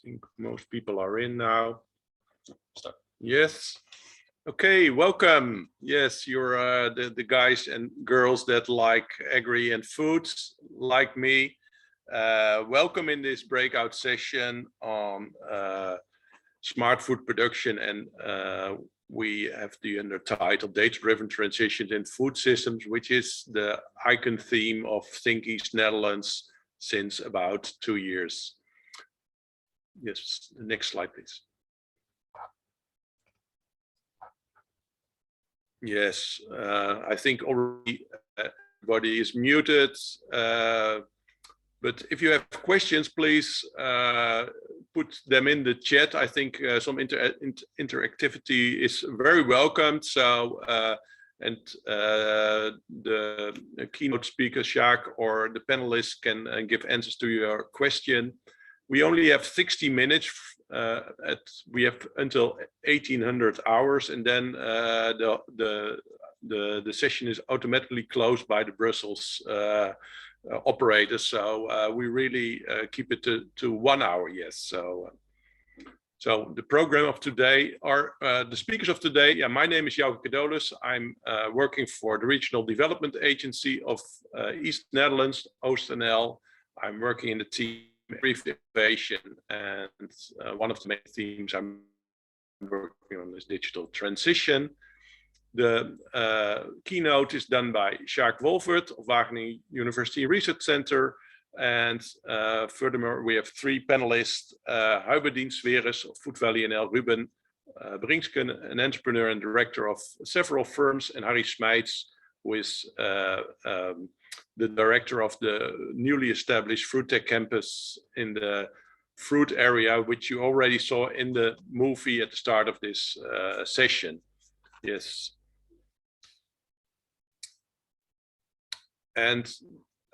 think most people are in now. Yes. Okay, welcome. Yes, you're the guys and girls that like agri and foods, like me. Welcome in this breakout session on smart food production, and we have the undertitled Data-Driven Transitions in Food Systems, which is the icon theme of Think East Netherlands since about 2 years. Yes, the next slide, please. Yes, I think already everybody is muted, but if you have questions, please put them in the chat. I think some interactivity is very welcomed. So, the keynote speaker, Sjaak, or the panelists can give answers to your question. We only have 60 minutes. We have until 1800 hours, and then the session is automatically closed by the Brussels operators. So we really keep it to 1 hour. Yes. So the program of today are the speakers of today. Yeah, my name is Jouke Kardolus. I'm working for the Regional Development Agency of East Netherlands, Oost NL. I'm working in the team Innovation, and one of the main themes I'm working on is digital transition. The keynote is done by Sjaak Wolfert of Wageningen University Research Center, and furthermore we have 3 panelists: Huberdien Sweres of Food Valley NL, Ruben Bringsken, an entrepreneur and director of several firms, and Harry Smijts, who is the director of the newly established Fruit Tech campus in the fruit area, which you already saw in the movie at the start of this session. Yes. And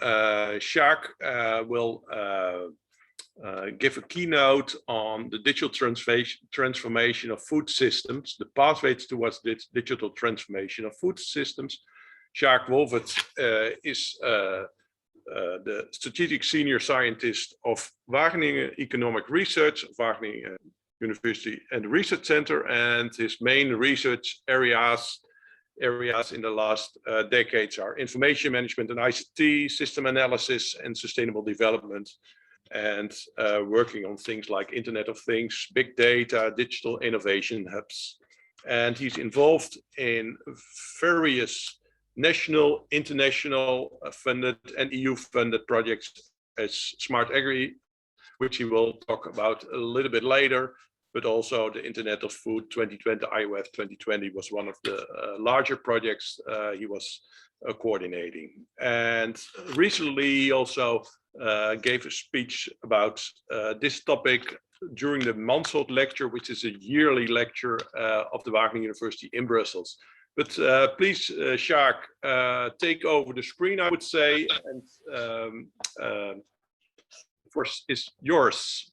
Sjaak will give a keynote on the digital transformation of food systems, the pathways towards this digital transformation of food systems. Sjaak Wolfert is the strategic senior scientist of Wageningen Economic Research, Wageningen University and Research Center, and his main research areas in the last decades are information management and ICT, system analysis, and sustainable development, and working on things like Internet of Things, big data, digital innovation hubs. And he's involved in various national, international funded and EU funded projects as Smart Agri, which he will talk about a little bit later, but also the Internet of Food 2020, IOF 2020 was one of the larger projects he was coordinating. And recently he also gave a speech about this topic during the Mansholt lecture, which is a yearly lecture of the Wageningen University in Brussels. But please, Sjaak, take over the screen, I would say, and first is yours.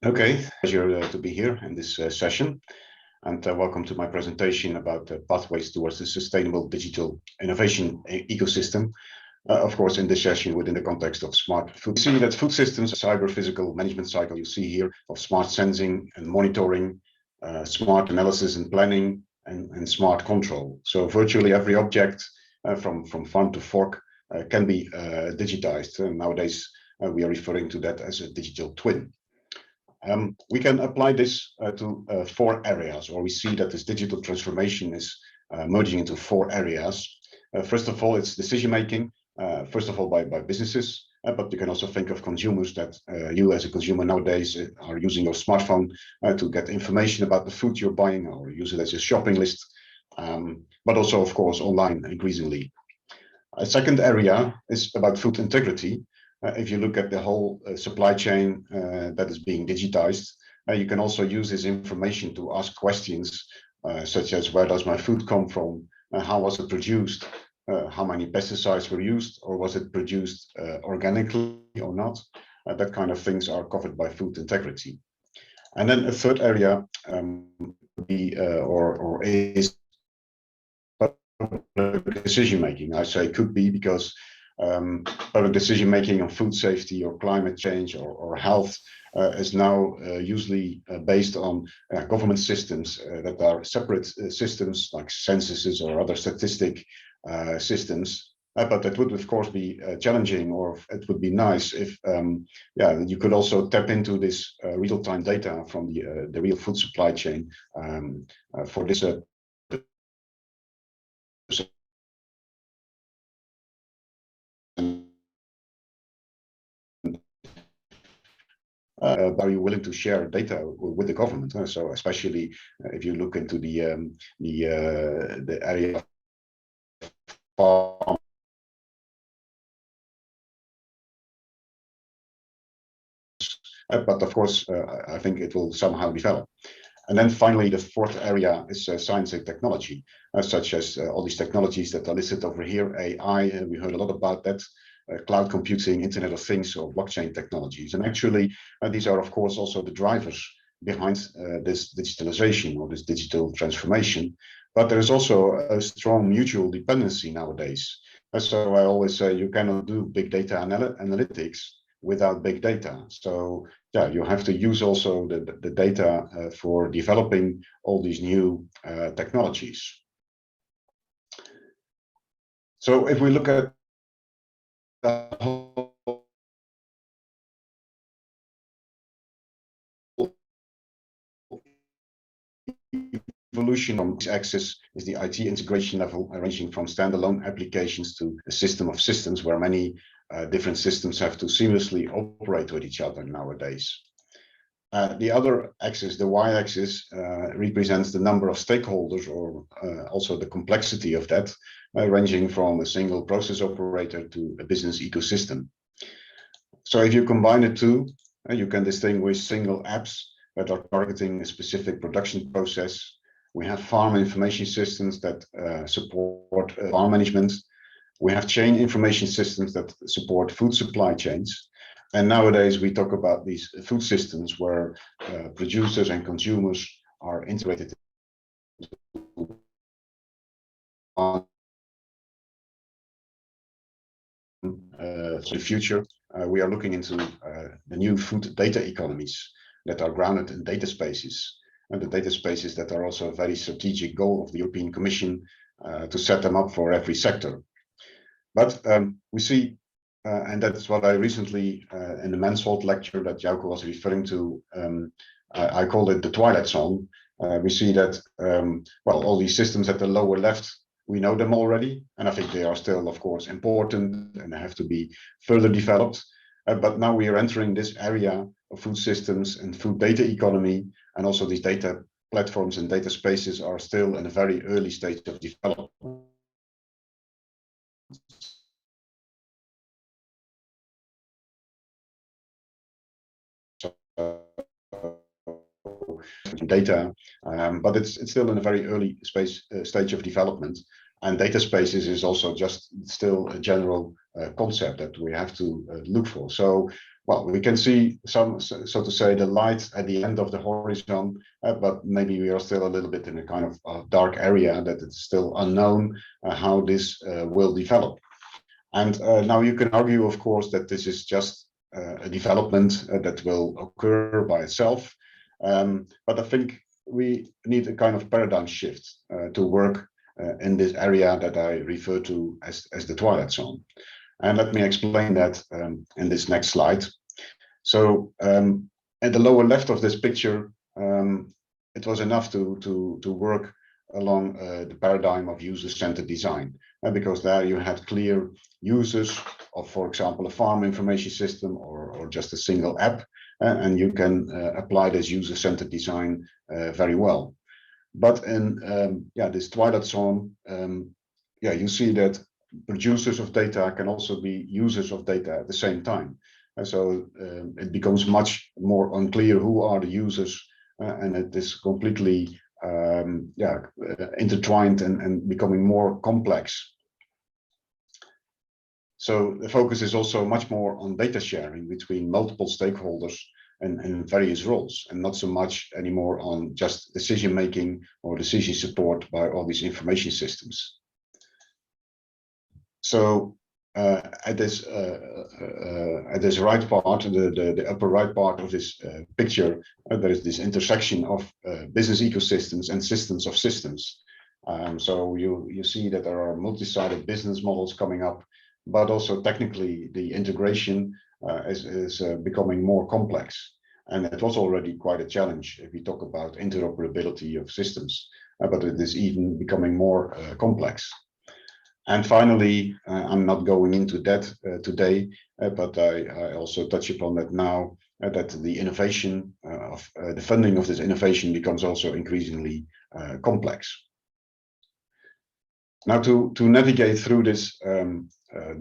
Okay, pleasure to be here in this session, and welcome to my presentation about the pathways towards the sustainable digital innovation ecosystem. Of course, in this session within the context of smart food. You see that food systems, cyber-physical management cycle you see here of smart sensing and monitoring, smart analysis and planning, and smart control. So virtually every object from farm to fork can be digitized. And nowadays we are referring to that as a digital twin. We can apply this to 4 areas, or we see that this digital transformation is merging into 4 areas. First of all, it's decision making, first of all by businesses. But you can also think of consumers that you as a consumer nowadays are using your smartphone to get information about the food you're buying, or use it as a shopping list, but also, of course, online increasingly. A second area is about food integrity. If you look at the whole supply chain that is being digitized, you can also use this information to ask questions such as, where does my food come from? How was it produced? How many pesticides were used, or was it produced organically or not? That kind of things are covered by food integrity. And then a third area is decision making. I say could be because Public decision making on food safety or climate change or health is now usually based on government systems that are separate systems like censuses or other statistic systems. But it would of course be challenging, or it would be nice if you could also tap into this real-time data from the real food supply chain for this are you willing to share data with the government? So especially if you look into the area of farm, but of course I think it will somehow develop. And then finally, the fourth area is science and technology, such as all these technologies that are listed over here, AI, we heard a lot about that, cloud computing, Internet of Things, or blockchain technologies. And actually, these are, of course, also the drivers behind this digitalization or this digital transformation. But there is also a strong mutual dependency nowadays. So I always say you cannot do big data analytics without big data. So yeah, you have to use also the data for developing all these new technologies. So if we look at the whole evolution on this axis is the IT integration level, ranging from standalone applications to a system of systems where many different systems have to seamlessly operate with each other nowadays. The other axis, the y-axis, represents the number of stakeholders, or also the complexity of that, ranging from a single process operator to a business ecosystem. So if you combine the two, you can distinguish single apps that are targeting a specific production process. We have farm information systems that support farm management. We have chain information systems that support food supply chains. And nowadays we talk about these food systems where producers and consumers are integrated. For the future, we are looking into the new food data economies that are grounded in data spaces, and the data spaces that are also a very strategic goal of the European Commission to set them up for every sector. But we see, and that's what I recently, in the Mansholt lecture that Jouke was referring to, I called it the Twilight Zone. We see that, well, all these systems at the lower left, we know them already, and I think they are still, of course, important and they have to be further developed. But now we are entering this area of food systems and food data economy, and also these data platforms and data spaces are still in a very early stage of development. Data, but it's still in a very early stage of development, and data spaces is also just still a general concept that we have to look for. So, well, we can see some, so to say, the light at the end of the horizon, but maybe we are still a little bit in a kind of dark area that it's still unknown how this will develop. And now you can argue, of course, that this is just a development that will occur by itself. But I think we need a kind of paradigm shift to work in this area that I refer to as the Twilight Zone. And let me explain that in this next slide. So at the lower left of this picture, it was enough to work along the paradigm of user-centered design, because there you had clear users of, for example, a farm information system or just a single app, and you can apply this user-centered design very well. But in this Twilight Zone, you see that producers of data can also be users of data at the same time. And so it becomes much more unclear who are the users, and it is completely intertwined and becoming more complex. So the focus is also much more on data sharing between multiple stakeholders and various roles, and not so much anymore on just decision making or decision support by all these information systems. So at this right part, the upper right part of this picture, there is this intersection of business ecosystems and systems of systems. So you see that there are multi-sided business models coming up, but also technically the integration is becoming more complex. And it was already quite a challenge if we talk about interoperability of systems, but it is even becoming more complex. And finally, I'm not going into that today, but I also touch upon that now, that the innovation of the funding of this innovation becomes also increasingly complex. Now, to navigate through this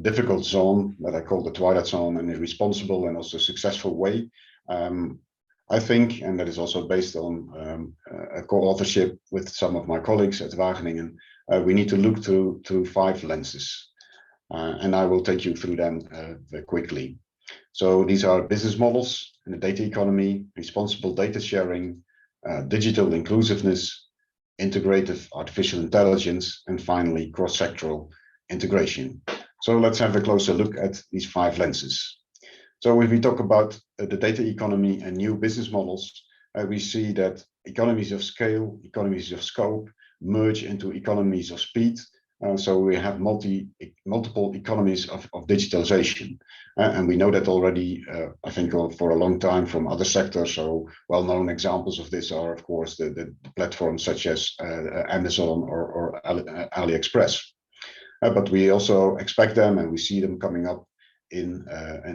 difficult zone that I call the Twilight Zone in a responsible and also successful way, I think, and that is also based on a co-authorship with some of my colleagues at Wageningen, we need to look through 5 lenses, and I will take you through them very quickly. So these are business models in the data economy, responsible data sharing, digital inclusiveness, integrative artificial intelligence, and finally cross-sectoral integration. So let's have a closer look at these 5 lenses. So if we talk about the data economy and new business models, we see that economies of scale, economies of scope merge into economies of speed. So we have multiple economies of digitalization. And we know that already, I think, for a long time from other sectors. So well-known examples of this are, of course, the platforms such as Amazon or AliExpress. But we also expect them, and we see them coming up in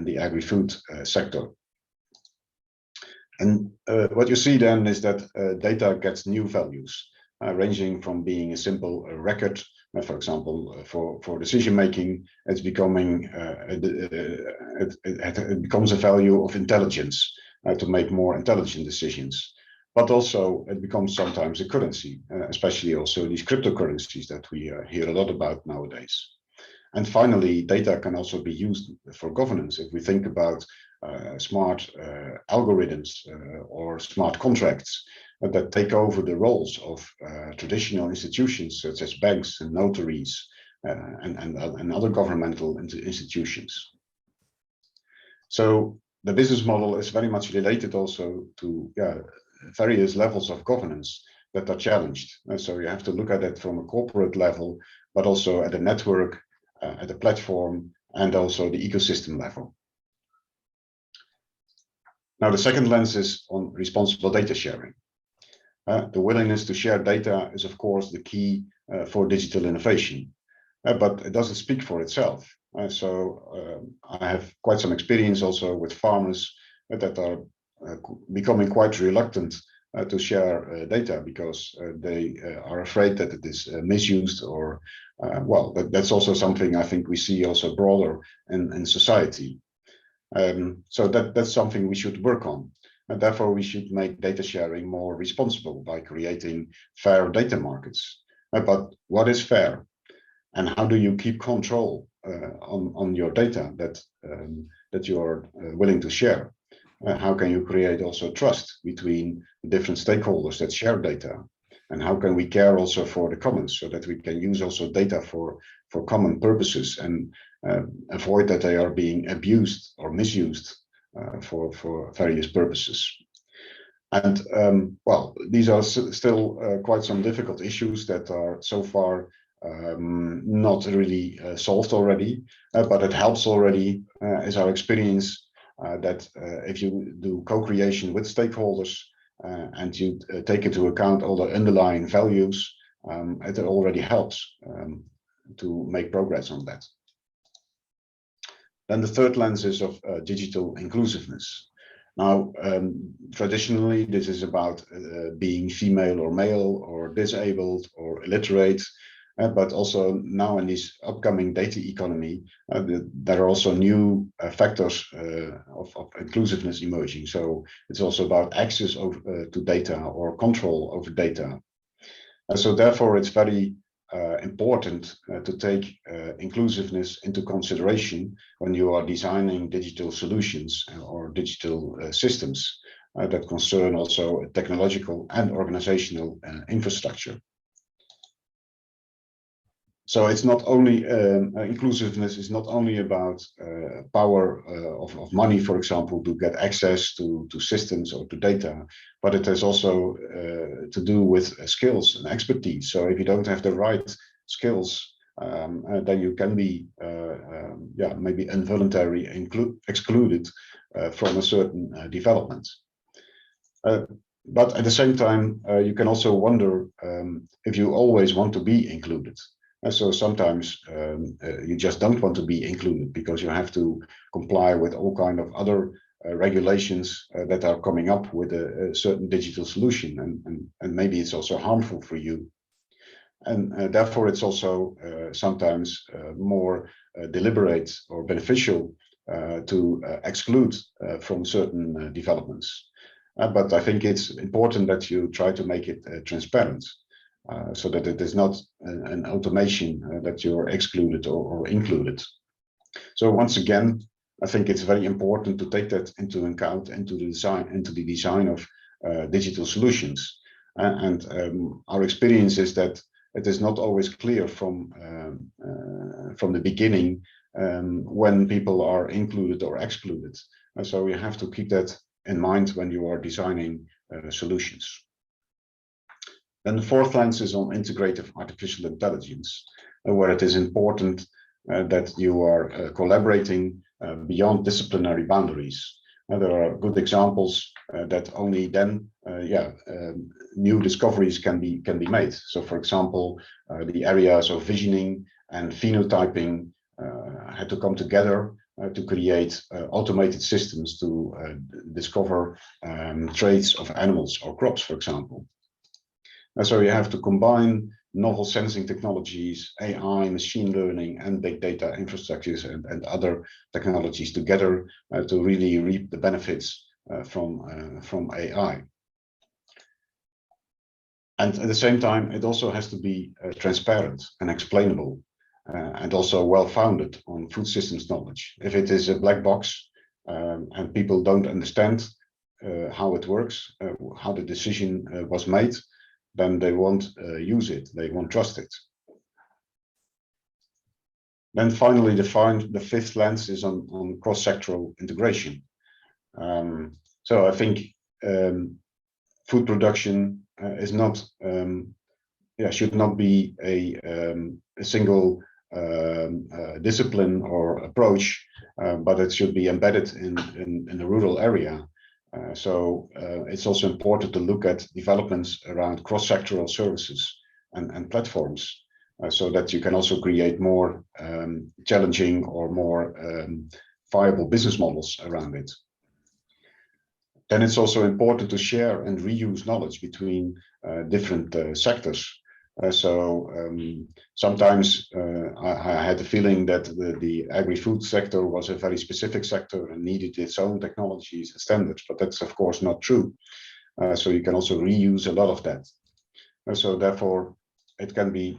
the Agri-Food sector. And what you see then is that data gets new values, ranging from being a simple record, for example, for decision making. It's becoming it becomes a value of intelligence to make more intelligent decisions. But also it becomes sometimes a currency, especially also these cryptocurrencies that we hear a lot about nowadays. And finally, data can also be used for governance. If we think about smart algorithms or smart contracts that take over the roles of traditional institutions such as banks and notaries and other governmental institutions. So the business model is very much related also to various levels of governance that are challenged. And so you have to look at it from a corporate level, but also at a network, at the platform, and also the ecosystem level. Now, the second lens is on responsible data sharing. The willingness to share data is, of course, the key for digital innovation, but it doesn't speak for itself. So I have quite some experience also with farmers that are becoming quite reluctant to share data because they are afraid that it is misused, or well, that's also something I think we see also broader in society. So that's something we should work on, and therefore we should make data sharing more responsible by creating fair data markets. But what is fair, and how do you keep control on your data that you are willing to share? How can you create also trust between different stakeholders that share data? And how can we care also for the commons so that we can use also data for common purposes and avoid that they are being abused or misused for various purposes? And well, these are still quite some difficult issues that are so far not really solved already, but it helps already, is our experience, that if you do co-creation with stakeholders and you take into account all the underlying values, it already helps to make progress on that. Then the third lens is of digital inclusiveness. Now, traditionally, this is about being female or male or disabled or illiterate. But also now in this upcoming data economy, there are also new factors of inclusiveness emerging. So it's also about access to data or control over data. So therefore, it's very important to take inclusiveness into consideration when you are designing digital solutions or digital systems that concern also technological and organizational infrastructure. So it's not only inclusiveness is not only about power of money, for example, to get access to systems or to data, but it has also to do with skills and expertise. So if you don't have the right skills, then you can be maybe involuntarily excluded from a certain development. But at the same time, you can also wonder if you always want to be included. And so sometimes you just don't want to be included because you have to comply with all kind of other regulations that are coming up with a certain digital solution, and maybe it's also harmful for you. And therefore, it's also sometimes more deliberate or beneficial to exclude from certain developments. But I think it's important that you try to make it transparent, so that it is not an automation that you're excluded or included. So once again, I think it's very important to take that into account into the design of digital solutions. And our experience is that it is not always clear from the beginning when people are included or excluded. And so you have to keep that in mind when you are designing solutions. Then the fourth lens is on integrative artificial intelligence, where it is important that you are collaborating beyond disciplinary boundaries. There are good examples that only then new discoveries can be made. So for example, the areas of visioning and phenotyping had to come together to create automated systems to discover traits of animals or crops, for example. And so you have to combine novel sensing technologies, AI, machine learning, and big data infrastructures and other technologies together to really reap the benefits from AI. And at the same time, it also has to be transparent and explainable, and also well-founded on food systems knowledge. If it is a black box and people don't understand how it works, how the decision was made, then they won't use it, they won't trust it. Then finally, the fifth lens is on cross-sectoral integration. So I think food production is not, should not be a single discipline or approach, but it should be embedded in the rural area. So it's also important to look at developments around cross-sectoral services and platforms, so that you can also create more challenging or more viable business models around it. Then it's also important to share and reuse knowledge between different sectors. Sometimes I had the feeling that the agri-food sector was a very specific sector and needed its own technologies and standards, but that's of course not true. So you can also reuse a lot of that. So therefore, it can be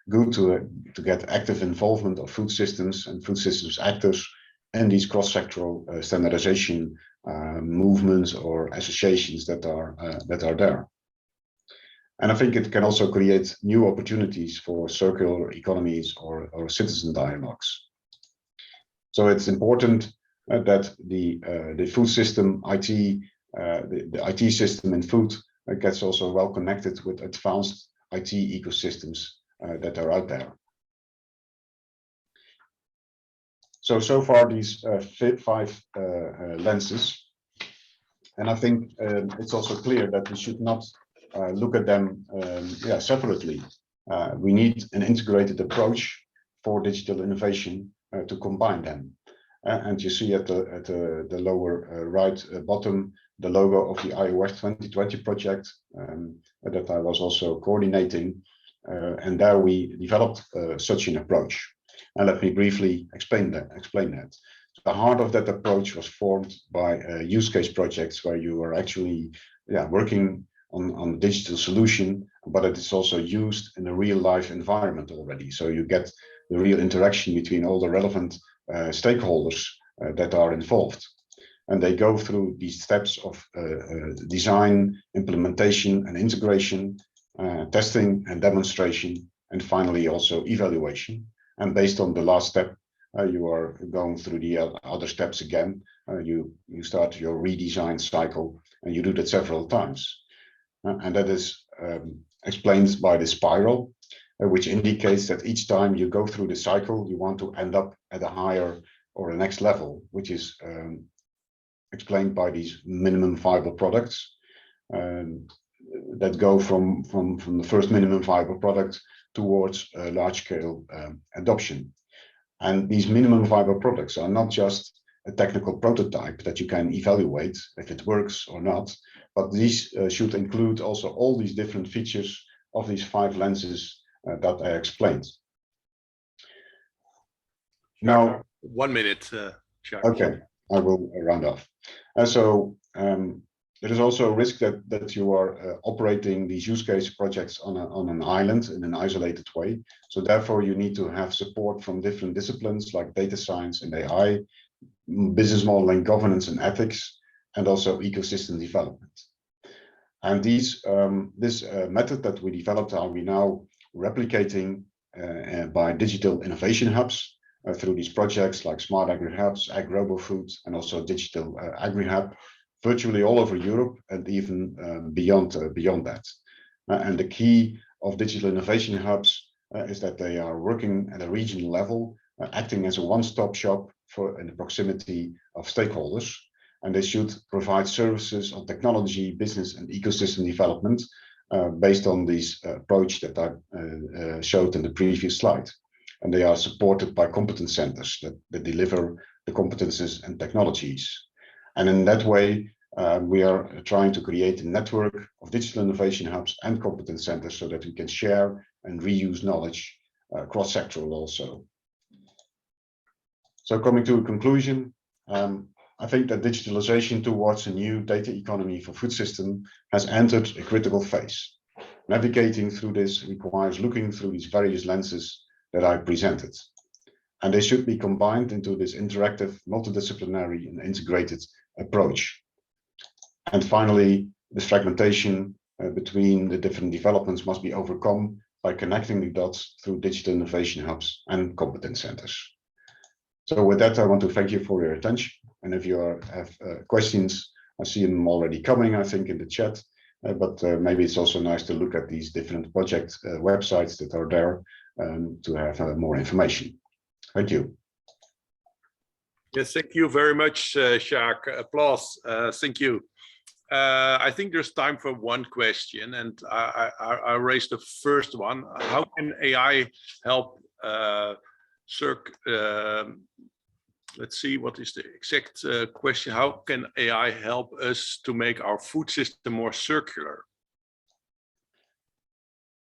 good to get active involvement of food systems and food systems actors in these cross-sectoral standardization movements or associations that are there. And I think it can also create new opportunities for circular economies or citizen dialogues. So it's important that the food system IT, the IT system in food gets also well connected with advanced IT ecosystems that are out there. So far these five lenses, and I think it's also clear that we should not look at them separately. We need an integrated approach for digital innovation to combine them. And you see at the lower right bottom the logo of the EWRC 2020 project that I was also coordinating, and there we developed such an approach. And let me briefly explain that. The heart of that approach was formed by use case projects where you are actually working on digital solution, but it is also used in a real life environment already. So you get the real interaction between all the relevant stakeholders that are involved. And they go through these steps of design, implementation and integration, testing and demonstration, and finally also evaluation. And based on the last step, you are going through the other steps again. You start your redesign cycle, and you do that several times. And that is explained by the spiral, which indicates that each time you go through the cycle, you want to end up at a higher or the next level, which is explained by these minimum viable products that go from the first minimum viable product towards large-scale adoption. And these minimum viable products are not just a technical prototype that you can evaluate if it works or not, but these should include also all these different features of these 5 lenses that I explained. Now, 1 minute, Sjaak. Okay, I will round off. There is also a risk that you are operating these use case projects on an island in an isolated way. So therefore, you need to have support from different disciplines like data science and AI, business modeling, governance and ethics, and also ecosystem development. And this method that we developed are we now replicating by digital innovation hubs through these projects like Smart Agri Hubs, Agri-Food, and also Digital Agri Hub, virtually all over Europe and even beyond that. And the key of digital innovation hubs is that they are working at a regional level, acting as a one-stop shop in the proximity of stakeholders. And they should provide services on technology, business, and ecosystem development based on this approach that I showed in the previous slide. And they are supported by competence centers that deliver the competences and technologies. And in that way, we are trying to create a network of digital innovation hubs and competence centers so that we can share and reuse knowledge cross-sectoral also. So coming to a conclusion, I think that digitalization towards a new data economy for food system has entered a critical phase. Navigating through this requires looking through these various lenses that I presented. And they should be combined into this interactive, multidisciplinary and integrated approach. And finally, this fragmentation between the different developments must be overcome by connecting the dots through digital innovation hubs and competence centers. So with that, I want to thank you for your attention. And if you have questions, I see them already coming, I think, in the chat. But maybe it's also nice to look at these different project websites that are there to have more information. Thank you. Yes, thank you very much, Sjaak. Applause. Thank you. I think there's time for one question, and I raised the first one. How can AI help let's see, what is the exact question? How can AI help us to make our food system more circular?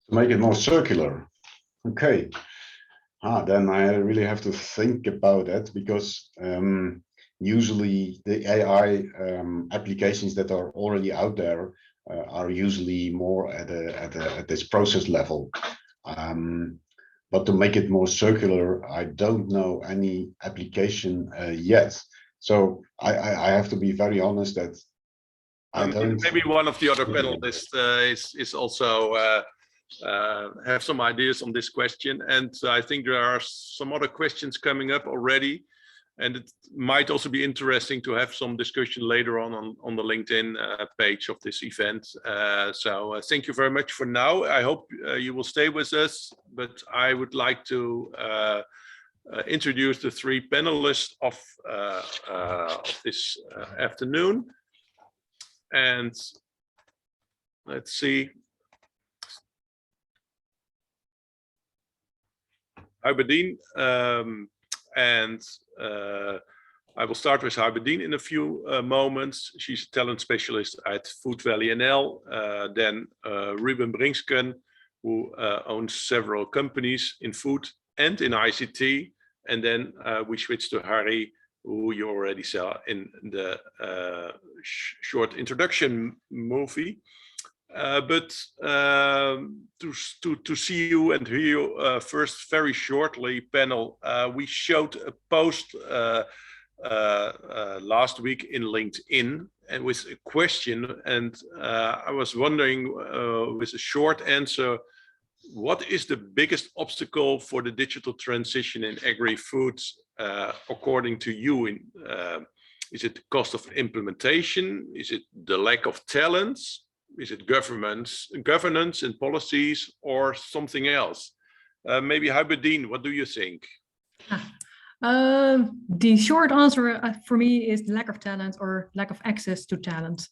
To make it more circular. Okay. Then I really have to think about it, because usually the AI applications that are already out there are usually more at this process level. But to make it more circular, I don't know any application yet. So I have to be very honest that I don't. Maybe one of the other panelists is also have some ideas on this question, and I think there are some other questions coming up already, and it might also be interesting to have some discussion later on the LinkedIn page of this event. So thank you very much for now. I hope you will stay with us, but I would like to introduce the 3 panelists of this afternoon. And let's see. Harbedien, and I will start with Harbedien in a few moments. She's a talent specialist at Food Valley NL. Then Ruben Bringsken, who owns several companies in food and in ICT. And then we switch to Harry, who you already saw in the short introduction movie. But to see you and hear you first very shortly, panel, we showed a post last week in LinkedIn and with a question, and I was wondering with a short answer, what is the biggest obstacle for the digital transition in agri-food, according to you? Is it the cost of implementation? Is it the lack of talents? Is it governance and policies, or something else? Maybe Huberdine, what do you think? The short answer for me is lack of talent or lack of access to talent.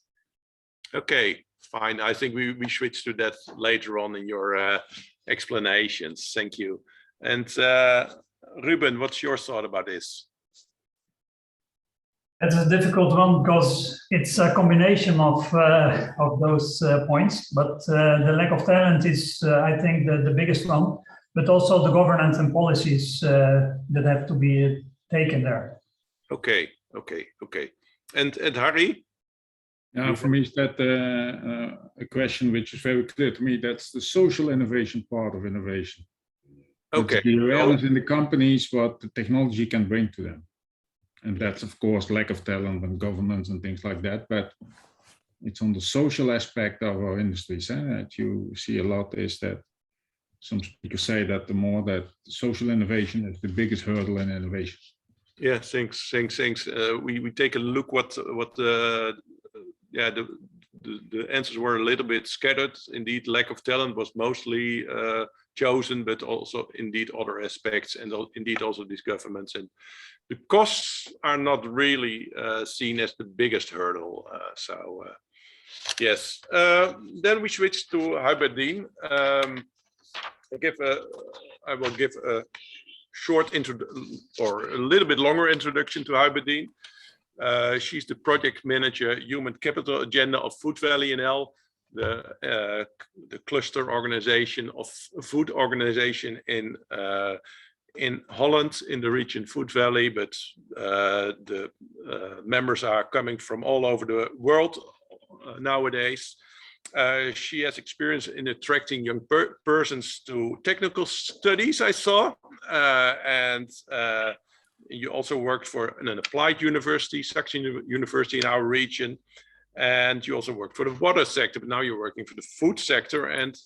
Okay, fine. I think we switch to that later on in your explanations. Thank you. And Ruben, what's your thought about this? It's a difficult one because it's a combination of those points, but the lack of talent is, I think, the biggest one, but also the governance and policies that have to be taken there. Okay. And Harry? Yeah, for me, is that a question which is very clear to me. That's the social innovation part of innovation. Okay. It's the awareness in the companies what the technology can bring to them. And that's, of course, lack of talent and governance and things like that. But it's on the social aspect of our industries that you see a lot is that some speakers say that the more that social innovation is the biggest hurdle in innovation. Yeah, thanks. We take a look the answers were a little bit scattered. Indeed, lack of talent was mostly chosen, but also indeed other aspects, and indeed also these governments. And the costs are not really seen as the biggest hurdle. Yes. Then we switch to Huberdine. I will give a short or a little bit longer introduction to Huberdine. She's the project manager, human capital agenda of Food Valley NL, the cluster organization of food organization in Holland, in the region Food Valley, but the members are coming from all over the world nowadays. She has experience in attracting young persons to technical studies, I saw, and you also worked for an applied university, Saxon University in our region, and you also worked for the water sector, but now you're working for the food sector, and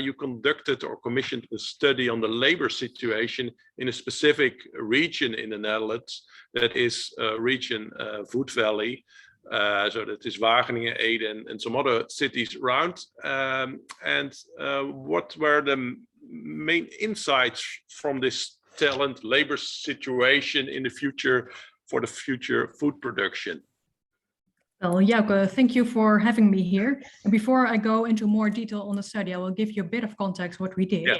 you conducted or commissioned a study on the labor situation in a specific region in the Netherlands, that is region Food Valley. So that is Wageningen, Ede, and some other cities around. And what were the main insights from this talent labor situation in the future for the future food production? Well, Jouke, thank you for having me here. And before I go into more detail on the study, I will give you a bit of context what we did. Yeah.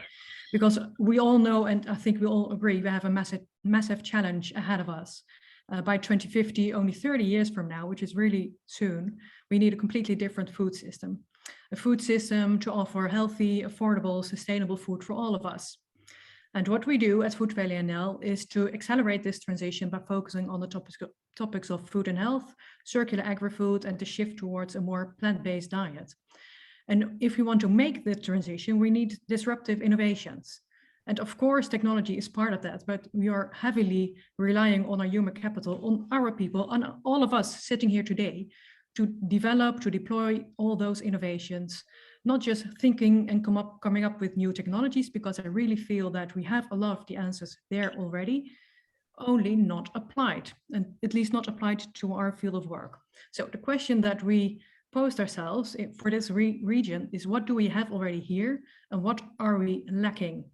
Because we all know, and I think we all agree, we have a massive challenge ahead of us. By 2050, only 30 years from now, which is really soon, we need a completely different food system. A food system to offer healthy, affordable, sustainable food for all of us. And what we do at Food Valley NL is to accelerate this transition by focusing on the topics of food and health, circular agri-food, and the shift towards a more plant-based diet. And if we want to make the transition, we need disruptive innovations. And of course, technology is part of that, but we are heavily relying on our human capital, on our people, on all of us sitting here today to develop, to deploy all those innovations, not just thinking and coming up with new technologies, because I really feel that we have a lot of the answers there already, only not applied, and at least not applied to our field of work. So the question that we posed ourselves for this region is, what do we have already here and what are we lacking?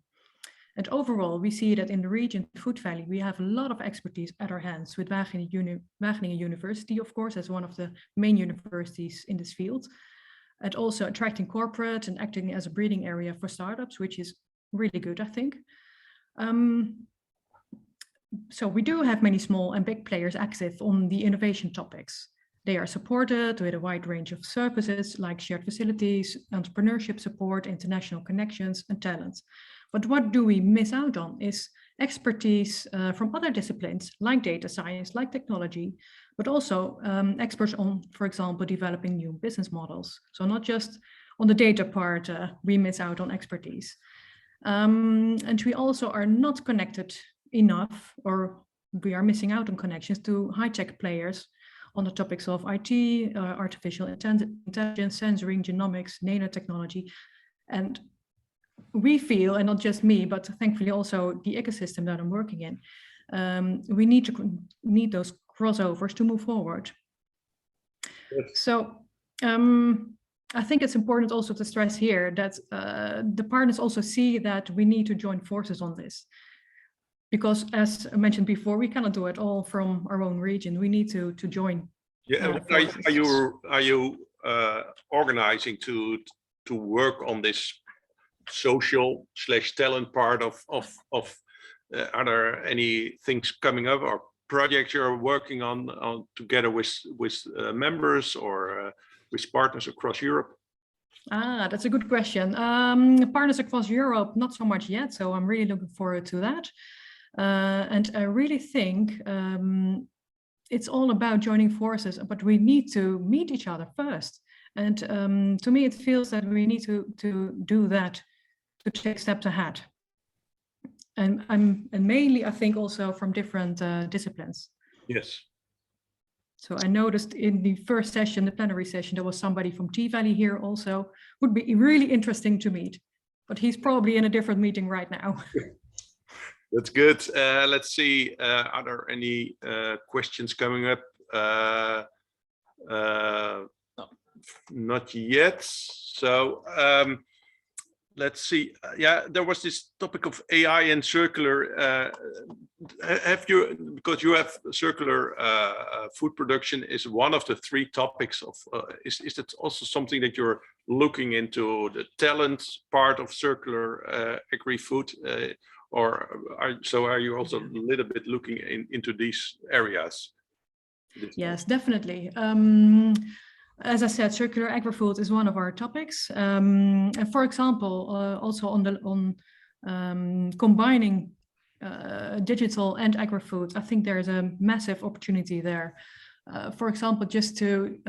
And overall, we see that in the region Food Valley, we have a lot of expertise at our hands with Wageningen University, of course, as one of the main universities in this field, and also attracting corporate and acting as a breeding area for startups, which is really good, I think. So we do have many small and big players active on the innovation topics. They are supported with a wide range of services like shared facilities, entrepreneurship support, international connections, and talent. But what do we miss out on is expertise from other disciplines like data science, like technology, but also experts on, for example, developing new business models. So not just on the data part, we miss out on expertise. And we also are not connected enough, or we are missing out on connections to high-tech players on the topics of IT, artificial intelligence, sensoring, genomics, nanotechnology. And we feel, and not just me, but thankfully also the ecosystem that I'm working in, we need those crossovers to move forward. Yes. So I think it's important also to stress here that the partners also see that we need to join forces on this. Because as I mentioned before, we cannot do it all from our own region. We need to join. Yeah, are you organizing to work on this social / talent part of are there any things coming up or projects you're working on together with members or with partners across Europe? That's a good question. Partners across Europe, not so much yet. So I'm really looking forward to that. And I really think it's all about joining forces, but we need to meet each other first. And to me, it feels that we need to do that, to take steps ahead. And mainly, I think, also from different disciplines. Yes. So I noticed in the first session, the plenary session, there was somebody from T-Valley here also. Would be really interesting to meet, but he's probably in a different meeting right now. That's good. Let's see, are there any questions coming up? Not yet. So let's see. Yeah, there was this topic of AI and circular. Have you, because you have circular food production is one of the 3 topics of, is it also something that you're looking into, the talent part of circular agri-food? Or are you also a little bit looking into these areas? Yes, definitely. As I said, circular agri-food is one of our topics. And for example, also on combining digital and agri-food, I think there's a massive opportunity there. For example, just to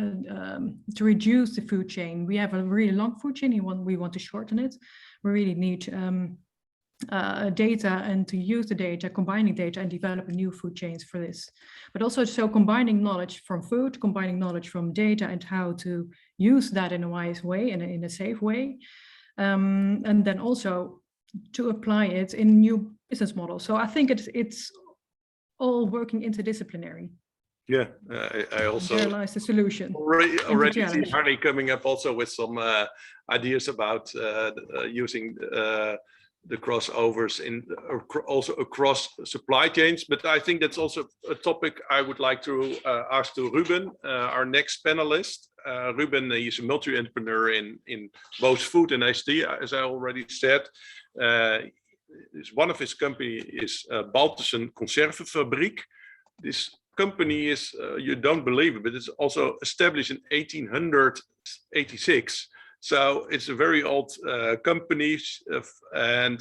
reduce the food chain, we have a really long food chain. We want to shorten it. We really need data and to use the data, combining data and developing new food chains for this. But also so combining knowledge from food, combining knowledge from data and how to use that in a wise way and in a safe way. And then also to apply it in new business models. So I think it's all working interdisciplinary. Yeah, I also there lies the solution. Already see Harry coming up also with some ideas about using the crossovers in also across supply chains. But I think that's also a topic I would like to ask to Ruben, our next panelist. Ruben is a multi-entrepreneur in both food and SD, as I already said. One of his company is Baltussen Conservenfabriek. This company is, you don't believe it, but it's also established in 1886. So it's a very old company, and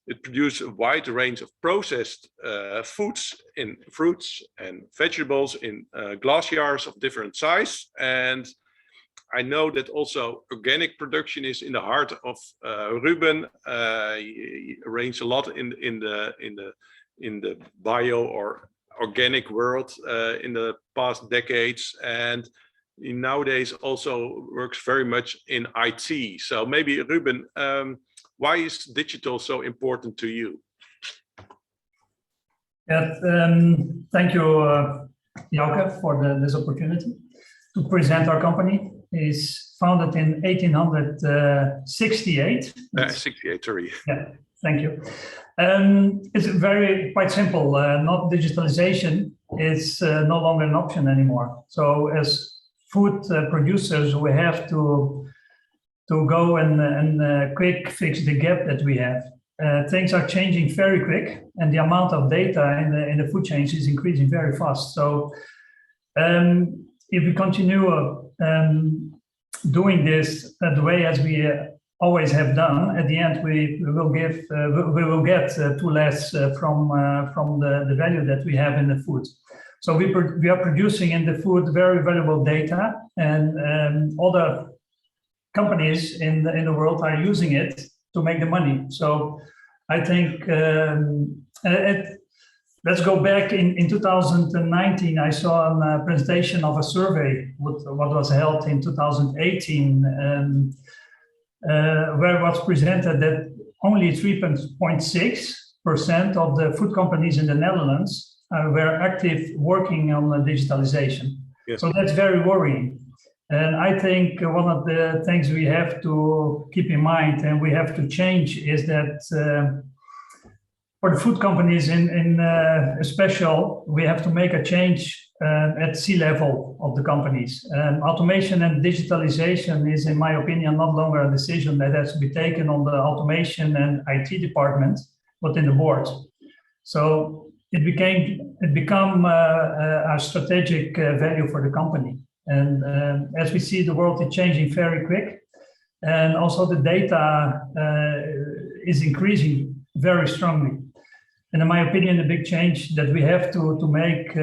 it produces a wide range of processed foods in fruits and vegetables in glass jars of different size. And I know that also organic production is in the heart of Ruben. He arranged a lot in the bio or organic world in the past decades, and he nowadays also works very much in IT. So maybe Ruben, why is digital so important to you? Yeah, thank you, Jouke, for this opportunity to present our company. It's founded in 1868. 68, sorry. Yeah, thank you. It's quite simple. Not digitalization is no longer an option anymore. So as food producers, we have to go and quick fix the gap that we have. Things are changing very quick, and the amount of data in the food chains is increasing very fast. So if we continue doing this the way as we always have done, at the end we will get too less from the value that we have in the food. So we are producing in the food very valuable data, and other companies in the world are using it to make the money. So I think let's go back in 2019. I saw a presentation of a survey what was held in 2018. where was presented that only 3.6% of the food companies in the Netherlands were active working on digitalization. Yes. So that's very worrying. And I think one of the things we have to keep in mind and we have to change is that for the food companies in special, we have to make a change at C-level of the companies. Automation and digitalization is, in my opinion, not longer a decision that has to be taken on the automation and IT department, but in the board. So it become a strategic value for the company. And as we see, the world is changing very quick, and also the data is increasing very strongly. And in my opinion, the big change that we have to make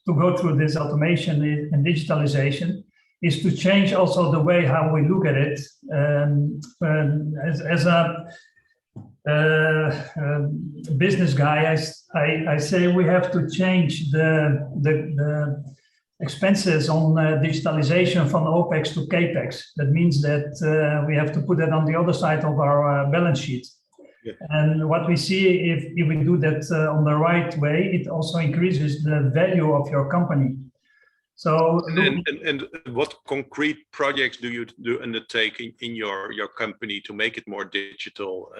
to go through this automation and digitalization is to change also the way how we look at it. As a business guy, I say we have to change the expenses on digitalization from OPEX to CAPEX. That means that we have to put that on the other side of our balance sheet. Yeah. And what we see, if we do that on the right way, it also increases the value of your company. So, and what concrete projects do you undertake in your company to make it more digital?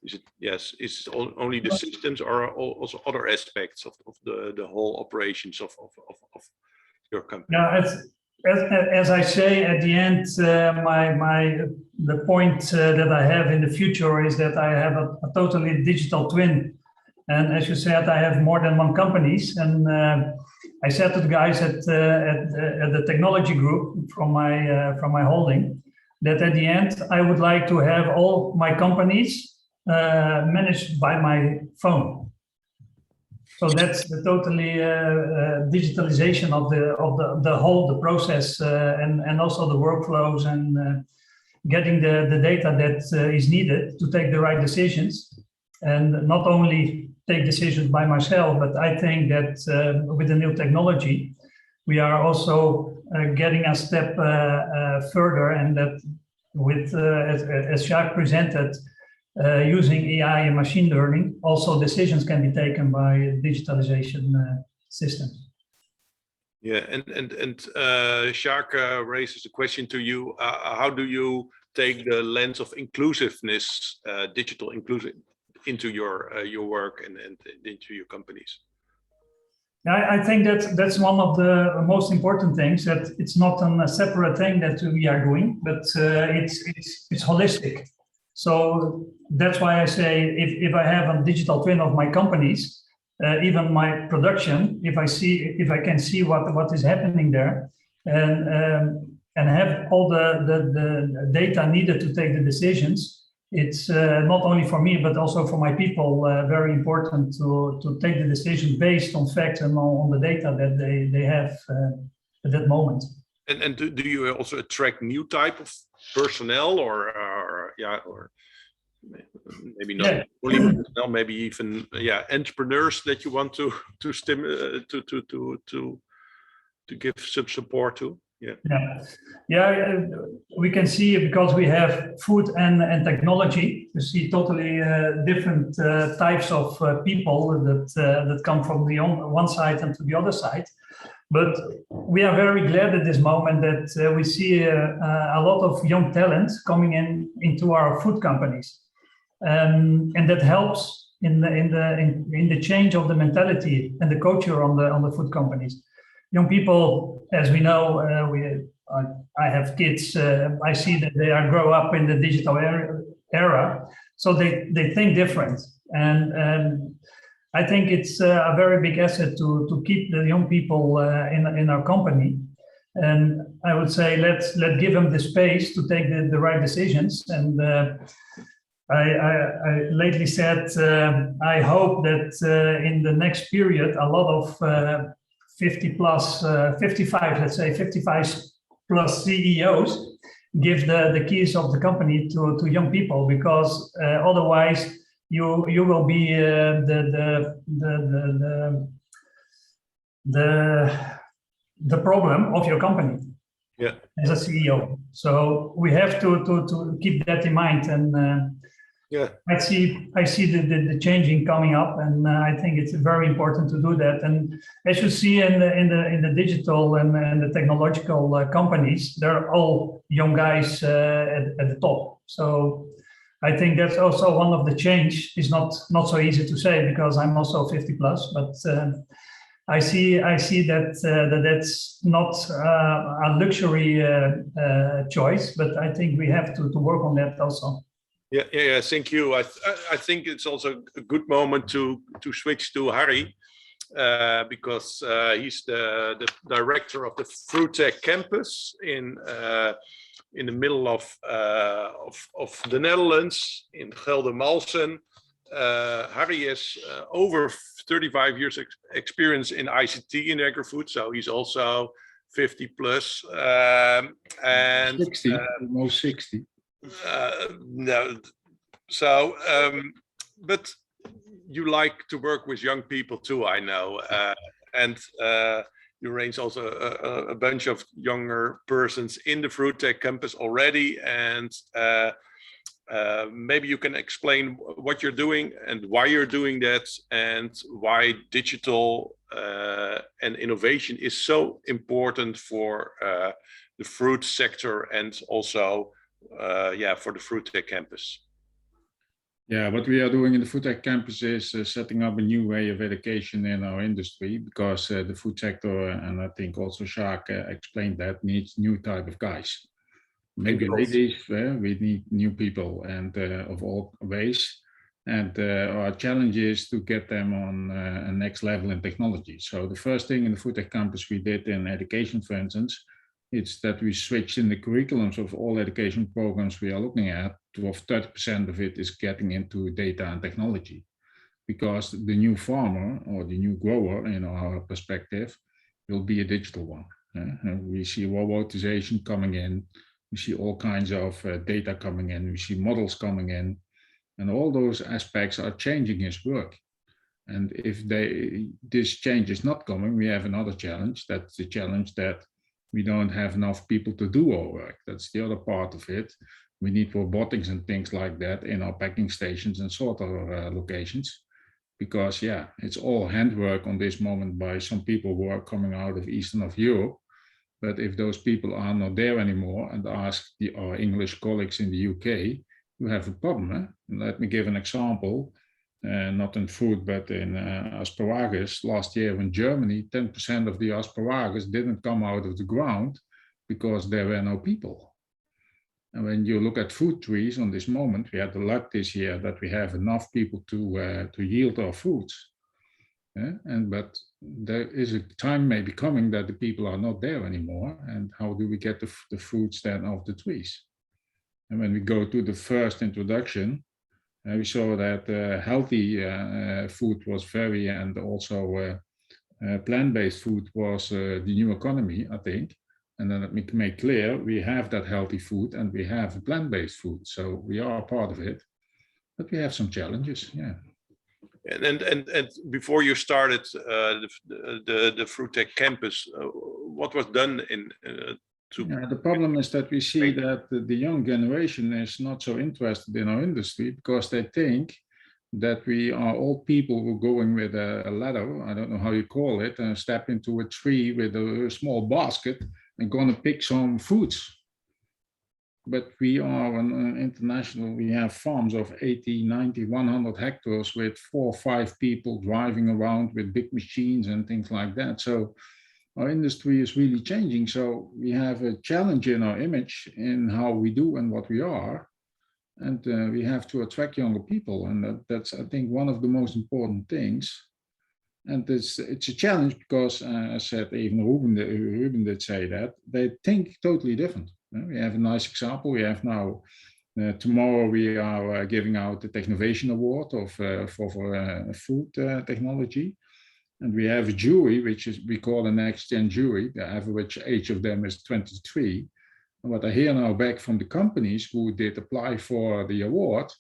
Is it is it only the systems, or also other aspects of the whole operations of your company? Yeah, as I say at the end, the point that I have in the future is that I have a totally digital twin. And as you said, I have more than one companies, and I said to the guys at the technology group from my holding that at the end I would like to have all my companies managed by my phone. So that's the totally digitalization of the whole process and also the workflows and getting the data that is needed to take the right decisions, and not only take decisions by myself, but I think that with the new technology, we are also getting a step further, and that with, as Sjaak presented, using AI and machine learning, also decisions can be taken by digitalization systems. Yeah, and Sjaak raises a question to you. How do you take the lens of inclusiveness, digital inclusion, into your work and into your companies? I think that's one of the most important things, that it's not a separate thing that we are doing, but it's holistic. So that's why I say if I have a digital twin of my companies, even my production, if I can see what is happening there, and have all the data needed to take the decisions, it's not only for me but also for my people very important to take the decision based on facts and on the data that they have at that moment. And do you also attract new type of personnel, or maybe not only personnel, maybe even entrepreneurs that you want to give some support to? We can see, because we have food and technology, you see totally different types of people that come from the one side and to the other side. But we are very glad at this moment that we see a lot of young talent coming into our food companies, and that helps in the change of the mentality and the culture on the food companies. Young people, as we know, I have kids. I see that they grow up in the digital era, so they think different, and I think it's a very big asset to keep the young people in our company. And I would say let's give them the space to take the right decisions. And I lately said I hope that in the next period a lot of 55, let's say 55 plus CEOs give the keys of the company to young people, because otherwise you will be the problem of your company. as a CEO. So we have to keep that in mind. And I see the changing coming up, and I think it's very important to do that. And as you see in the digital and the technological companies, they're all young guys at the top. So I think that's also one of the change. Is not so easy to say because I'm also 50 plus, but I see that that's not a luxury choice, but I think we have to work on that also. Yeah. Thank you. I think it's also a good moment to switch to Harry because he's the director of the Fruit Tech campus in the middle of the Netherlands in Geldermalsen. Harry has over 35 years experience in ICT in Agri-Food, so he's also 50 plus and 60, almost 60. No, so but you like to work with young people too, I know, and you arrange also a bunch of younger persons in the Fruit Tech campus already, and maybe you can explain what you're doing and why you're doing that, and why digital and innovation is so important for the fruit sector and also for the Fruit Tech campus. Yeah, what we are doing in the Fruit Tech campus is setting up a new way of education in our industry, because the food sector, and I think also Sjaak explained that, needs new type of guys. Maybe ladies, we need new people, and of all ways. And our challenge is to get them on a next level in technology. So the first thing in the Fruit Tech campus we did in education, for instance, it's that we switched in the curriculums of all education programs we are looking at to 30% of it is getting into data and technology, because the new farmer or the new grower, in our perspective, will be a digital one. And we see robotization coming in, we see all kinds of data coming in, we see models coming in, and all those aspects are changing his work. And if this change is not coming, we have another challenge. That's the challenge that we don't have enough people to do our work. That's the other part of it. We need robotics and things like that in our packing stations and sorter locations, because it's all handwork on this moment by some people who are coming out of Eastern of Europe. But if those people are not there anymore and ask our English colleagues in the UK, you have a problem. Let me give an example. Not in food, but in asparagus. Last year in Germany, 10% of the asparagus didn't come out of the ground because there were no people. And when you look at food trees on this moment, we had the luck this year that we have enough people to yield our fruits. But there is a time maybe coming that the people are not there anymore. And how do we get the fruits then off the trees? And when we go to the first introduction, we saw that healthy food was very, and also plant-based food was the new economy, I think. And then let me make clear, we have that healthy food and we have plant-based food. So we are part of it, but we have some challenges, And before you started the Fruit Tech campus, what was done in the problem is that we see that the young generation is not so interested in our industry, because they think that we are all people who are going with a ladder, I don't know how you call it, and step into a tree with a small basket and going to pick some fruits. But we are an international, we have farms of 80, 90, 100 hectares with 4 or 5 people driving around with big machines and things like that. So our industry is really changing. So we have a challenge in our image in how we do and what we are. And we have to attract younger people. And that's, I think, one of the most important things. And it's a challenge because, I said, even Ruben did say that, they think totally different. We have a nice example. We have now, tomorrow we are giving out the Technovation Award for food technology. And we have a jury, which is, we call a next gen jury. The average age of them is 23. And what I hear now back from the companies who did apply for the award,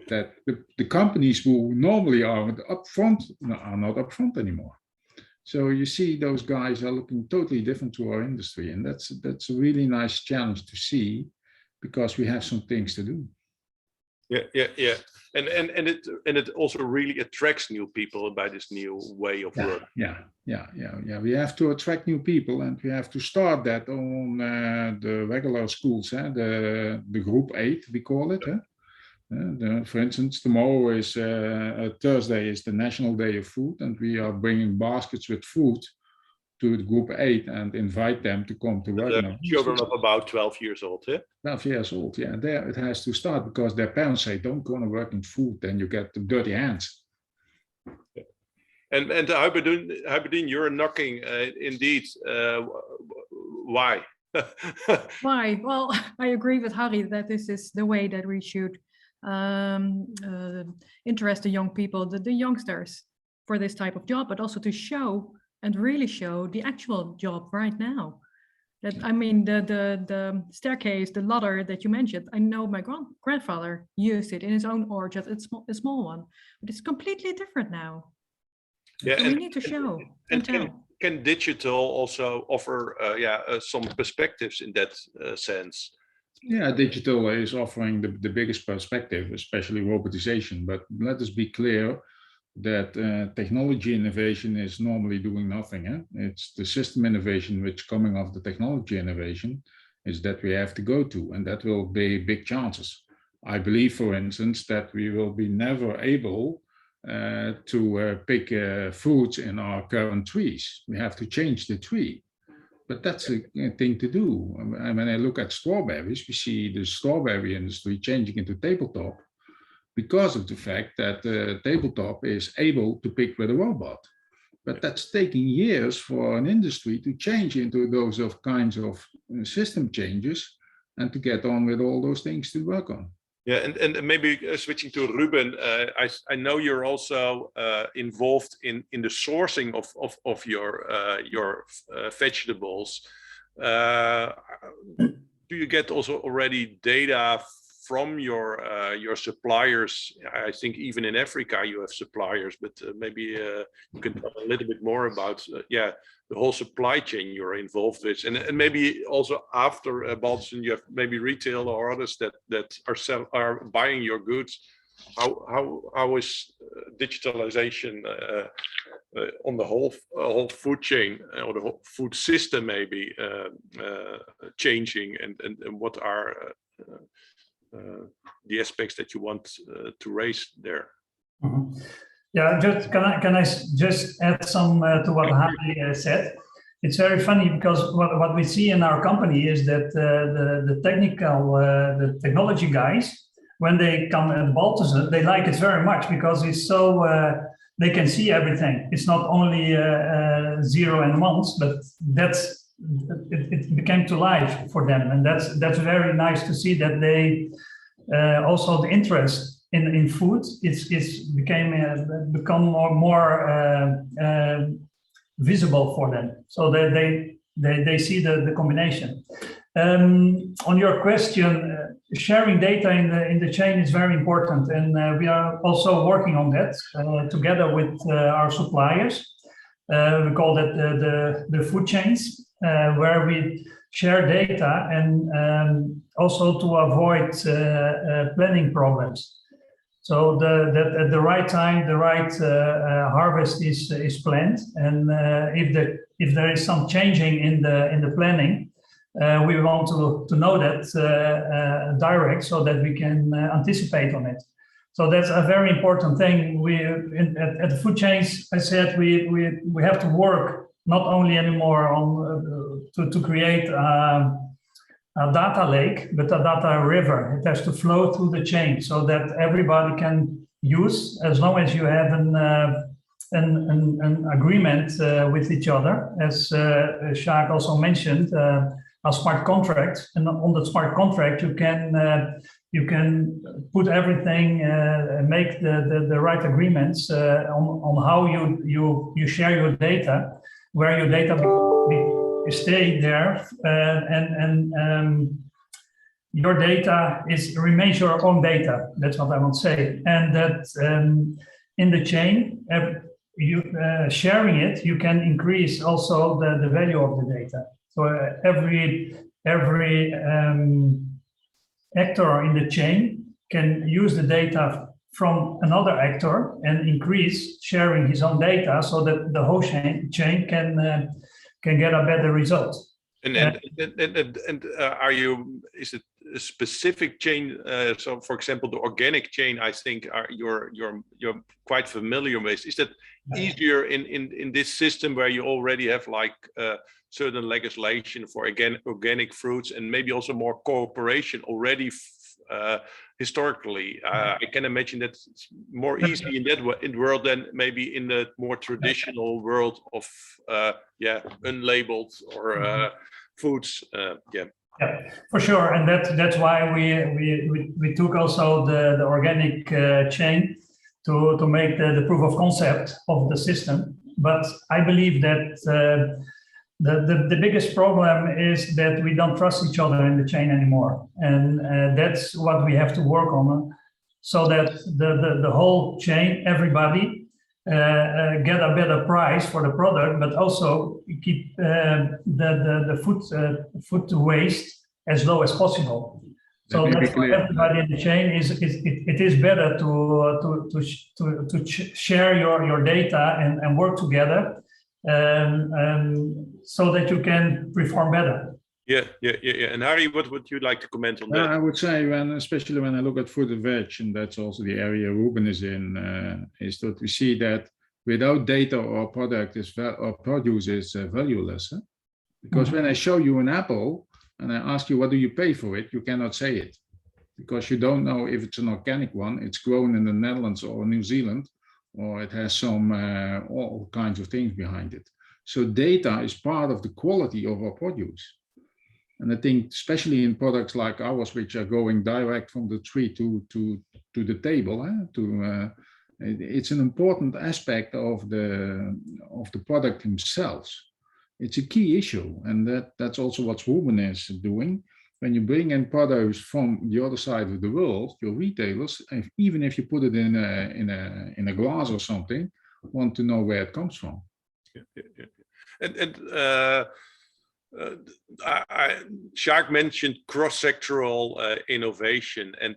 that the companies who normally are upfront are not upfront anymore. So you see those guys are looking totally different to our industry. And that's a really nice challenge to see, because we have some things to do. Yeah. And it also really attracts new people by this new way of work. Yeah. We have to attract new people, and we have to start that on the regular schools, the group 8, we call it. For instance, tomorrow is Thursday is the National Day of Food, and we are bringing baskets with food to the group 8 and invite them to come to work. Children of about 12 years old, 12 years old, yeah. There it has to start, because their parents say, don't go to work in food, then you get the dirty hands. And Huiberdien, you're knocking, indeed. Why? Why? Well, I agree with Harry that this is the way that we should interest the young people, the youngsters, for this type of job, but also to show and really show the actual job right now. That, I mean, the staircase, the ladder that you mentioned, I know my grandfather used it in his own orchard, it's a small one, but it's completely different now. Yeah, so we need to show and tell. Can digital also offer some perspectives in that sense? Yeah, digital is offering the biggest perspective, especially robotization. But let us be clear that technology innovation is normally doing nothing. It's the system innovation which coming off the technology innovation is that we have to go to, and that will be big chances. I believe, for instance, that we will be never able to pick fruits in our current trees. We have to change the tree. But that's a thing to do. And when I look at strawberries, we see the strawberry industry changing into tabletop because of the fact that tabletop is able to pick with a robot. But that's taking years for an industry to change into those kinds of system changes and to get on with all those things to work on. Yeah, and maybe switching to Ruben, I know you're also involved in the sourcing of your vegetables. Do you get also already data from your suppliers? I think even in Africa you have suppliers, but maybe you can talk a little bit more about the whole supply chain you're involved with, and maybe also after Balderson you have maybe retail or others that are buying your goods. How is digitalization on the whole food chain or the whole food system maybe changing, and what are the aspects that you want to raise there? Mm-hmm. Yeah, can I just add some to what Harry said? It's very funny because what we see in our company is that the technology guys, when they come at Balderson, they like it very much because it's so they can see everything. It's not only 0 and 1s, but it became to life for them, and that's very nice to see that they also the interest in food become more visible for them, so they see the combination. On your question, sharing data in the chain is very important, and we are also working on that together with our suppliers. We call that the food chains, where we share data and also to avoid planning problems. So that at the right time, the right harvest is planned, and if there is some changing in the planning, we want to know that direct so that we can anticipate on it. So that's a very important thing. At the food chains, I said we have to work not only anymore on to create a data lake, but a data river. It has to flow through the chain so that everybody can use, as long as you have an agreement with each other, as Sjaak also mentioned, a smart contract. And on the smart contract, you can put everything, make the right agreements on how you share your data, where your data stay there, and your data remains your own data. That's what I want to say. And that in the chain, sharing it, you can increase also the value of the data. So every actor in the chain can use the data from another actor and increase sharing his own data so that the whole chain can get a better result. And is it a specific chain? So, for example, the organic chain, I think you're quite familiar with. Is that easier in this system where you already have like certain legislation for organic fruits and maybe also more cooperation already historically? I can imagine that it's more easy in that world than maybe in the more traditional world of unlabeled or foods. Yeah, for sure, and that's why we took also the organic chain to make the proof of concept of the system. But I believe that the biggest problem is that we don't trust each other in the chain anymore, and that's what we have to work on, so that the whole chain, everybody get a better price for the product, but also keep the food waste as low as possible. So that's for everybody in the chain. It is better to share your data and work together, so that you can perform better. Yeah. And Harry, what would you like to comment on that? I would say, especially when I look at food and veg, and that's also the area Ruben is in, is that we see that without data, our product or produce is valueless. Huh? Because when I show you an apple and I ask you what do you pay for it, you cannot say it, because you don't know if it's an organic one, it's grown in the Netherlands or New Zealand, or it has some all kinds of things behind it. So data is part of the quality of our produce. And I think especially in products like ours, which are going direct from the tree to the table, it's an important aspect of the product himself. It's a key issue, and that's also what Ruben is doing. When you bring in produce from the other side of the world, your retailers, even if you put it in a glass or something, want to know where it comes from. Sjaak mentioned cross-sectoral innovation, and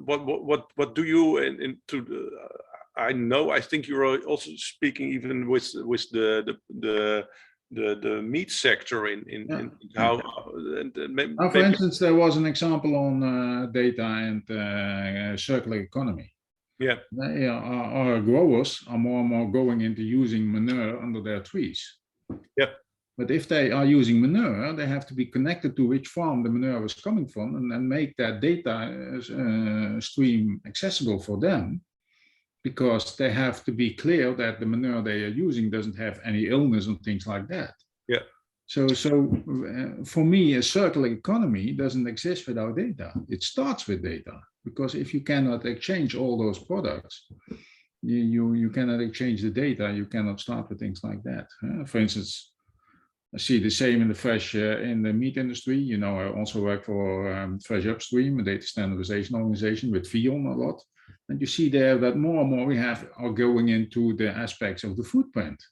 what do you I think you're also speaking even with the meat sector in how. For instance, there was an example on data and circular economy. Yeah, our growers are more and more going into using manure under their trees. Yeah. But if they are using manure, they have to be connected to which farm the manure is coming from, and make that data stream accessible for them, because they have to be clear that the manure they are using doesn't have any illness and things like that. Yeah. So for me, a circular economy doesn't exist without data. It starts with data, because if you cannot exchange all those products, you cannot exchange the data. You cannot start with things like that. For instance, I see the same in the fresh in the meat industry. You know, I also work for Fresh Upstream, a data standardization organization with Vion a lot. And you see there that more and more are going into the aspects of the footprint.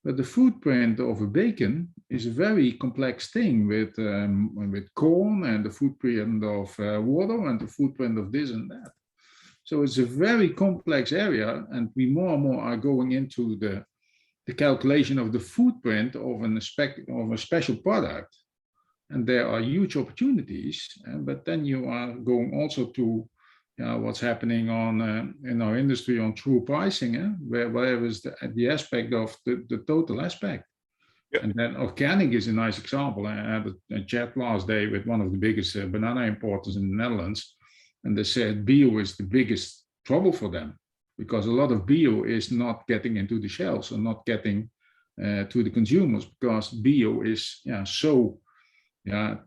But the footprint of a bacon is a very complex thing with corn, and the footprint of water, and the footprint of this and that. So it's a very complex area, and we more and more are going into the calculation of the footprint of a special product. And there are huge opportunities, but then you are going also to what's happening in our industry on true pricing, where is the aspect of the total aspect. Yeah. And then organic is a nice example. I had a chat last day with one of the biggest banana importers in the Netherlands, and they said bio is the biggest trouble for them, because a lot of bio is not getting into the shelves and not getting to the consumers, because bio is so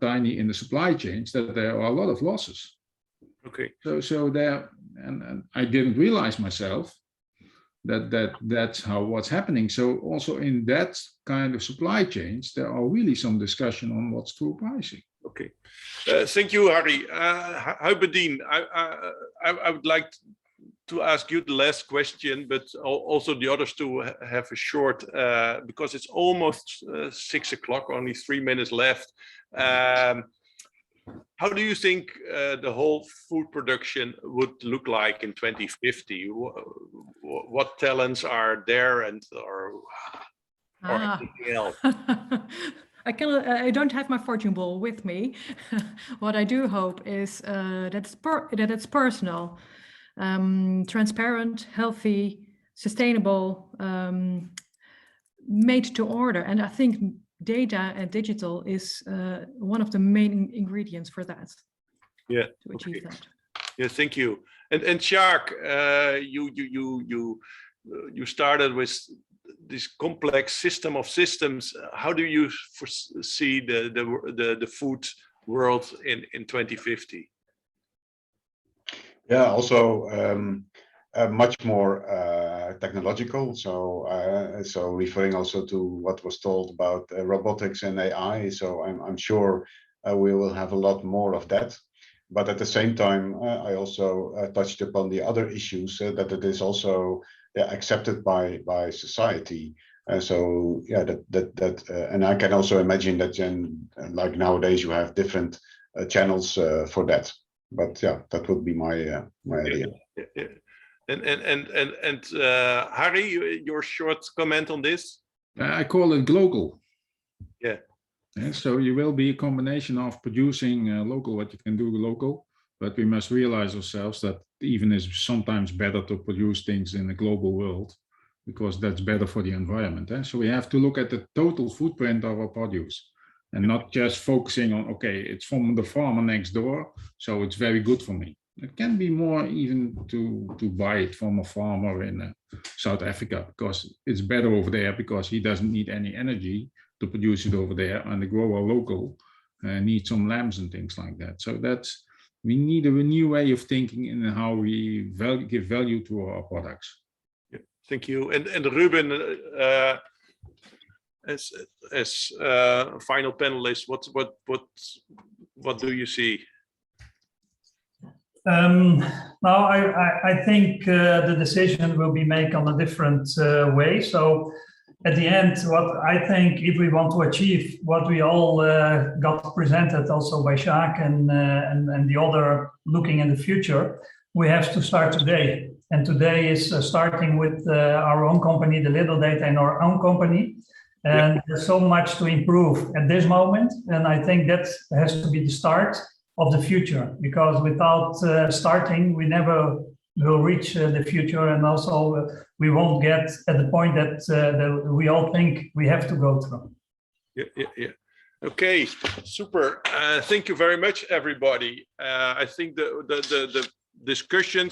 tiny in the supply chains that there are a lot of losses. Okay. So there, and I didn't realize myself that's what's happening. So also in that kind of supply chains, there are really some discussion on what's true pricing. Okay, thank you, Harry. Huberdien, I would like to ask you the last question, but also the others to have a short, because it's almost 6 o'clock, only 3 minutes left. How do you think the whole food production would look like in 2050? What talents are there or anything else? I don't have my fortune ball with me. What I do hope is that it's personal, transparent, healthy, sustainable, made to order. And I think data and digital is one of the main ingredients for that. Yeah, to achieve that. Yeah, thank you. And Sjaak, you started with this complex system of systems. How do you foresee the food world in 2050? Yeah, also much more technological. So referring also to what was told about robotics and AI. So I'm sure we will have a lot more of that. But at the same time, I also touched upon the other issues that it is also accepted by society. So yeah, and I can also imagine that like nowadays you have different channels for that. But yeah, that would be my idea. Yeah. And Harry, your short comment on this? I call it global. Yeah. So you will be a combination of producing local, what you can do local, but we must realize ourselves that even is sometimes better to produce things in a global world, because that's better for the environment. So we have to look at the total footprint of our produce and not just focusing on, okay, it's from the farmer next door, so it's very good for me. It can be more even to buy it from a farmer in South Africa, because it's better over there, because he doesn't need any energy to produce it over there, and the grower local needs some lambs and things like that. So we need a new way of thinking in how we give value to our products. Yeah, thank you. And Ruben, as final panelist, what do you see? Now, I think the decision will be made on a different way. So at the end, what I think, if we want to achieve what we all got presented also by Sjaak and the other looking in the future, we have to start today. And today is starting with our own company, the Little Data in our own company. And there's so much to improve at this moment. And I think that has to be the start of the future, because without starting, we never will reach the future, and also we won't get at the point that we all think we have to go through. Yeah. Okay, super. Thank you very much, everybody. I think the discussions